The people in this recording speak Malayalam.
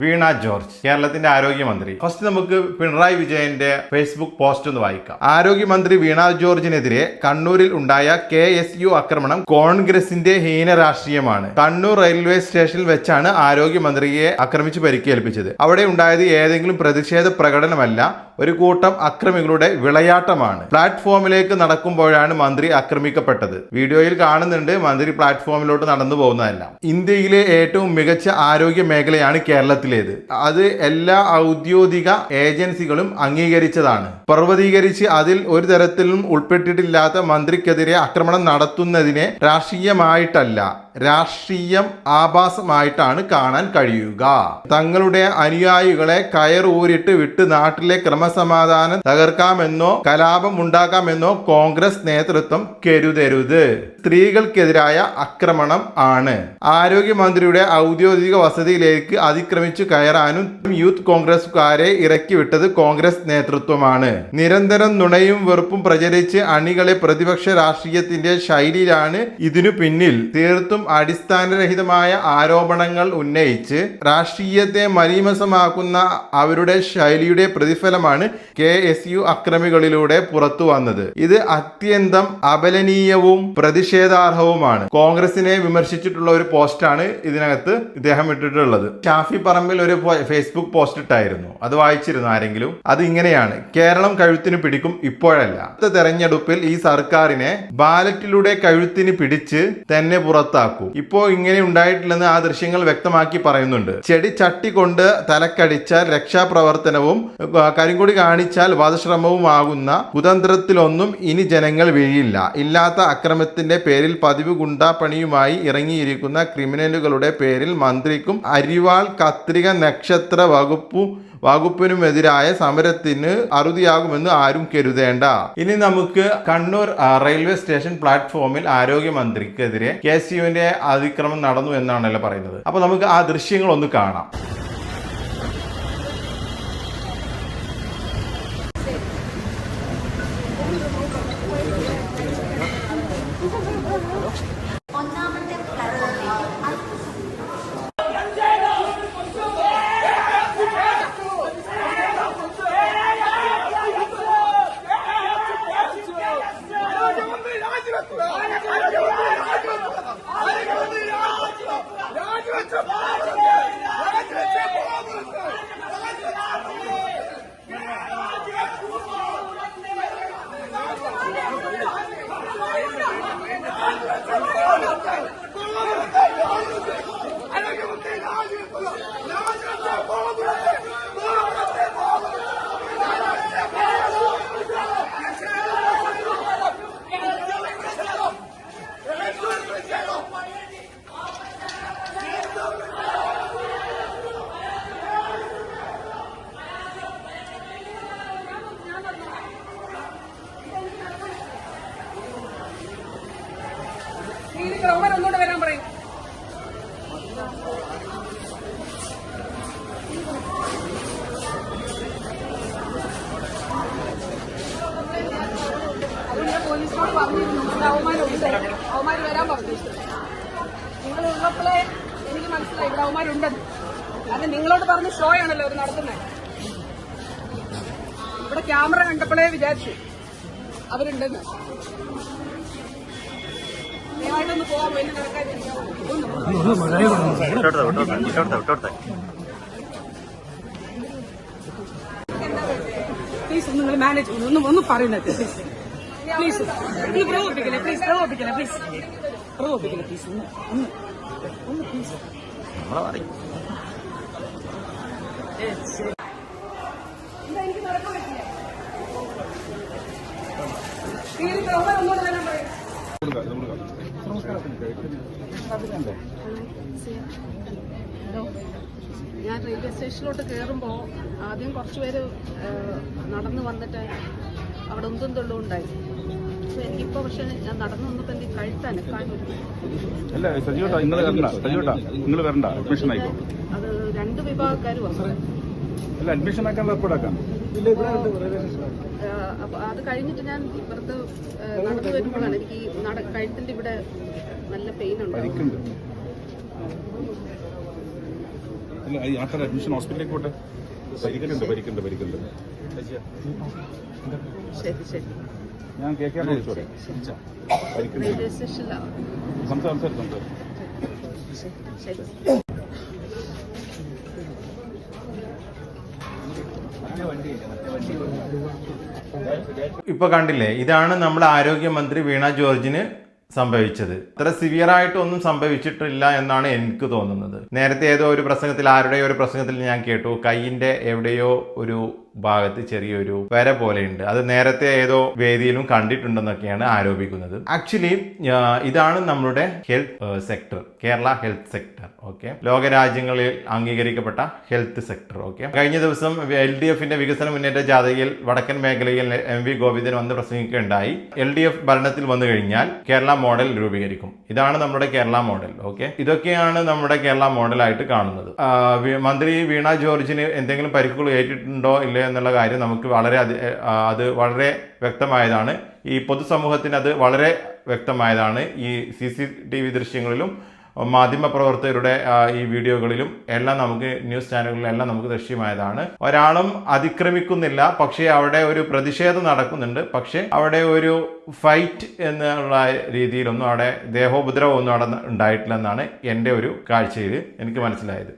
വീണ ജോർജ് കേരളത്തിന്റെ ആരോഗ്യമന്ത്രി. ഫസ്റ്റ് നമുക്ക് പിണറായി വിജയന്റെ ഫേസ്ബുക്ക് പോസ്റ്റ് ഒന്ന് വായിക്കാം. ആരോഗ്യമന്ത്രി വീണ ജോർജിനെതിരെ കണ്ണൂരിൽ ഉണ്ടായ KSU ആക്രമണം കോൺഗ്രസിന്റെ ഹീന രാഷ്ട്രീയമാണ്. കണ്ണൂർ റെയിൽവേ സ്റ്റേഷനിൽ വെച്ചാണ് ആരോഗ്യമന്ത്രിയെ ആക്രമിച്ച് പരിക്കേൽപ്പിച്ചത്. അവിടെ ഉണ്ടായത് ഏതെങ്കിലും പ്രതിഷേധ പ്രകടനമല്ല, ഒരു കൂട്ടം അക്രമികളുടെ വിളയാട്ടമാണ്. പ്ലാറ്റ്ഫോമിലേക്ക് നടക്കുമ്പോഴാണ് മന്ത്രി ആക്രമിക്കപ്പെട്ടത്. വീഡിയോയിൽ കാണുന്നുണ്ട് മന്ത്രി പ്ലാറ്റ്ഫോമിലോട്ട് നടന്നു പോകുന്നതല്ല. ഇന്ത്യയിലെ ഏറ്റവും മികച്ച ആരോഗ്യ മേഖലയാണ് കേരളത്തിലേത്. അത് എല്ലാ ഔദ്യോഗിക ഏജൻസികളും അംഗീകരിച്ചതാണ്. പർവ്വതീകരിച്ച് അതിൽ ഒരു തരത്തിലും ഉൾപ്പെട്ടിട്ടില്ലാത്ത മന്ത്രിക്കെതിരെ ആക്രമണം നടത്തുന്നതിനെ രാഷ്ട്രീയമായിട്ടല്ല, രാഷ്ട്രീയം ആഭാസമായിട്ടാണ് കാണാൻ കഴിയുക. തങ്ങളുടെ അനുയായികളെ കയറൂരിട്ട് വിട്ട് നാട്ടിലെ ക്രമസമാധാനം തകർക്കാമെന്നോ കലാപം ഉണ്ടാക്കാമെന്നോ കോൺഗ്രസ് നേതൃത്വം കരുതരുത്. സ്ത്രീകൾക്കെതിരായ ആക്രമണം ആണ്. ആരോഗ്യമന്ത്രിയുടെ ഔദ്യോഗിക വസതിയിലേക്ക് അതിക്രമിച്ചു കയറാനും യൂത്ത് കോൺഗ്രസുകാരെ ഇറക്കി വിട്ടത് കോൺഗ്രസ് നേതൃത്വമാണ്. നിരന്തരം നുണയും വെറുപ്പും പ്രചരിച്ച് അണികളെ പ്രതിപക്ഷ രാഷ്ട്രീയത്തിന്റെ ശൈലിയിലാണ് ഇതിനു പിന്നിൽ. തീർത്തും അടിസ്ഥാനരഹിതമായ ആരോപണങ്ങൾ ഉന്നയിച്ച് രാഷ്ട്രീയത്തെ മലീമസമാക്കുന്ന അവരുടെ ശൈലിയുടെ പ്രതിഫലമാണ് KSU അക്രമികളിലൂടെ പുറത്തു വന്നത്. ഇത് അത്യന്തം അപലനീയവും പ്രതിഷേധാർഹവുമാണ്. കോൺഗ്രസിനെ വിമർശിച്ചിട്ടുള്ള ഒരു പോസ്റ്റാണ് ഇതിനകത്ത് ഇദ്ദേഹം ഇട്ടിട്ടുള്ളത്. ഷാഫി പറമ്പിൽ ഒരു ഫേസ്ബുക്ക് പോസ്റ്റ് ഇട്ടായിരുന്നു, അത് വായിച്ചിരുന്നു ആരെങ്കിലും? അത് ഇങ്ങനെയാണ്: കേരളം കഴുത്തിന് പിടിക്കും, ഇപ്പോഴല്ല. അടുത്ത തെരഞ്ഞെടുപ്പിൽ ഈ സർക്കാരിനെ ബാലറ്റിലൂടെ കഴുത്തിന് പിടിച്ച് തന്നെ പുറത്താക്കും. ഇപ്പോ ഇങ്ങനെ ഉണ്ടായിട്ടില്ലെന്ന് ആ ദൃശ്യങ്ങൾ വ്യക്തമാക്കി പറയുന്നുണ്ട്. ചെടി ചട്ടി കൊണ്ട് തലക്കടിച്ചാൽ രക്ഷാപ്രവർത്തനവും കരിങ്കൊടി കാണിച്ചാൽ വധശ്രമവുമാകുന്ന കുതന്ത്രത്തിലൊന്നും ഇനി ജനങ്ങൾ വീഴില്ല. ഇല്ലാത്ത അക്രമത്തിന്റെ പേരിൽ പതിവ് ഗുണ്ടാപ്പണിയുമായി ഇറങ്ങിയിരിക്കുന്ന ക്രിമിനലുകളുടെ പേരിൽ മന്ത്രിക്കും അരിവാൾ കത്രിക നക്ഷത്ര വകുപ്പിനുമെതിരായ സമരത്തിന് അറുതിയാകുമെന്ന് ആരും കരുതേണ്ട. ഇനി നമുക്ക് കണ്ണൂർ റെയിൽവേ സ്റ്റേഷൻ പ്ലാറ്റ്ഫോമിൽ ആരോഗ്യമന്ത്രിക്കെതിരെ KSUവിന്റെ അതിക്രമം നടന്നു എന്നാണല്ലോ പറയുന്നത്. അപ്പൊ നമുക്ക് ആ ദൃശ്യങ്ങൾ ഒന്ന് കാണാം. ഒന്നുകൂടെ വരാൻ പറയും. അത് ഞാൻ പോലീസിനോട് പറഞ്ഞിരുന്നു, അവന്മാരുണ്ട്, അവന്മാർ വരാൻ പറഞ്ഞു. നിങ്ങൾ ഉള്ളപ്പോഴേ എനിക്ക് മനസ്സിലായി ഇവിടെ അവന്മാരുണ്ടെന്ന്. കാരണം നിങ്ങളോട് പറഞ്ഞ് ഷോ ആണല്ലോ അവർ നടത്തുന്നത്. ഇവിടെ ക്യാമറ കണ്ടപ്പോഴേ വിചാരിച്ചു അവരുണ്ടെന്ന്. ദയവായിട്ടൊന്ന് പോകാൻ വേണ്ടി നടക്കാതിരിക്കാമോ? പ്ലീസ് നിങ്ങൾ മാനേജ് ഒന്ന് പറയുന്നത് പ്ലീസ്. ഒന്ന് പ്രകോപിപ്പിക്കില്ല പ്ലീസ്, പ്രകോപിപ്പിക്കില്ല പ്ലീസ്, പ്രകോപിപ്പിക്കില്ല പ്ലീസ്, ഒന്ന് പ്ലീസ്. എന്താ എനിക്ക് നടക്കാൻ പറ്റില്ല. ഒന്നുകൂടെ വരാൻ പറയും. ഞാൻ റെയിൽവേ സ്റ്റേഷനിലോട്ട് കയറുമ്പോൾ ആദ്യം കുറച്ചുപേര് നടന്നു വന്നിട്ട് അവിടെ ഒന്നും തൊള്ളും ഉണ്ടായി. പക്ഷെ എനിക്കിപ്പോൾ പക്ഷെ ഞാൻ നടന്നു വന്നപ്പോൾ എനിക്ക് കഴുത്താനൊരു അത് 2 വിഭാഗക്കാർ വന്നു. അഡ്മിഷൻ ആക്കാൻ ഏർപ്പാടാക്കാം. അത് കഴിഞ്ഞിട്ട് ഞാൻ ഇപ്പുറത്ത് നടന്നു വരുമ്പോഴാണ് എനിക്ക് ഈ കഴുത്തിന്റെ ഇവിടെ നല്ല പെയിൻ ഉണ്ട്. അല്ല ഈ ആൾക്കാർ അഡ്മിഷൻ ഹോസ്പിറ്റലിലേക്ക് പോട്ടെ. ഭരിക്കുന്നുണ്ട്. ശരി ശരി. ഞാൻ കേൾക്കാൻ വിളിച്ചോടെ റെയിൽവേ സ്റ്റേഷനിലാണ്. സംസാരിച്ചു. ശരി. ഇപ്പൊ കണ്ടില്ലേ, ഇതാണ് നമ്മുടെ ആരോഗ്യമന്ത്രി വീണ ജോർജിന് സംഭവിച്ചത്. ഇത്ര സിവിയർ ആയിട്ടൊന്നും സംഭവിച്ചിട്ടില്ല എന്നാണ് എനിക്ക് തോന്നുന്നത്. നേരത്തെ ഏതോ ഒരു പ്രസംഗത്തിൽ, ആരുടെയോ ഒരു പ്രസംഗത്തിൽ ഞാൻ കേട്ടു, കൈയിന്റെ എവിടെയോ ഒരു ഭാഗത്ത് ചെറിയൊരു വര പോലെയുണ്ട്. അത് നേരത്തെ ഏതോ വേദിയിലും കണ്ടിട്ടുണ്ടെന്നൊക്കെയാണ് ആരോപിക്കുന്നത്. ആക്ച്വലി ഇതാണ് നമ്മുടെ health sector, Kerala health sector. Okay, ലോകരാജ്യങ്ങളിൽ അംഗീകരിക്കപ്പെട്ട ഹെൽത്ത് സെക്ടർ. ഓക്കെ, കഴിഞ്ഞ ദിവസം LDFന്റെ വികസന മുന്നേറ്റ ജാഥയിൽ വടക്കൻ മേഖലയിൽ MV ഗോവിന്ദൻ വന്ന് പ്രസംഗിക്കുകയുണ്ടായി. LDF ഭരണത്തിൽ വന്നു കഴിഞ്ഞാൽ കേരള മോഡൽ രൂപീകരിക്കും. ഇതാണ് നമ്മുടെ കേരള മോഡൽ. ഓക്കെ, ഇതൊക്കെയാണ് നമ്മുടെ കേരള മോഡലായിട്ട് കാണുന്നത്. മന്ത്രി വീണ ജോർജിന് എന്തെങ്കിലും പരിക്കുകൾ ഏറ്റിട്ടുണ്ടോ ഇല്ല എന്നുള്ള കാര്യം നമുക്ക് അത് വളരെ വ്യക്തമായതാണ്. ഈ പൊതുസമൂഹത്തിന് അത് വളരെ വ്യക്തമായതാണ്. ഈ CCTV ദൃശ്യങ്ങളിലും മാധ്യമപ്രവർത്തകരുടെ ഈ വീഡിയോകളിലും എല്ലാം, നമുക്ക് ന്യൂസ് ചാനലുകളിലെല്ലാം നമുക്ക് ദൃശ്യമായതാണ്. ഒരാളും അതിക്രമിക്കുന്നില്ല, പക്ഷേ അവിടെ ഒരു പ്രതിഷേധം നടക്കുന്നുണ്ട്. പക്ഷേ അവിടെ ഒരു ഫൈറ്റ് എന്നുള്ള രീതിയിലൊന്നും അവിടെ ദേഹോപദ്രവമൊന്നും അവിടെ ഉണ്ടായിട്ടില്ലെന്നാണ് എൻ്റെ ഒരു കാഴ്ചയിൽ എനിക്ക് മനസ്സിലായത്.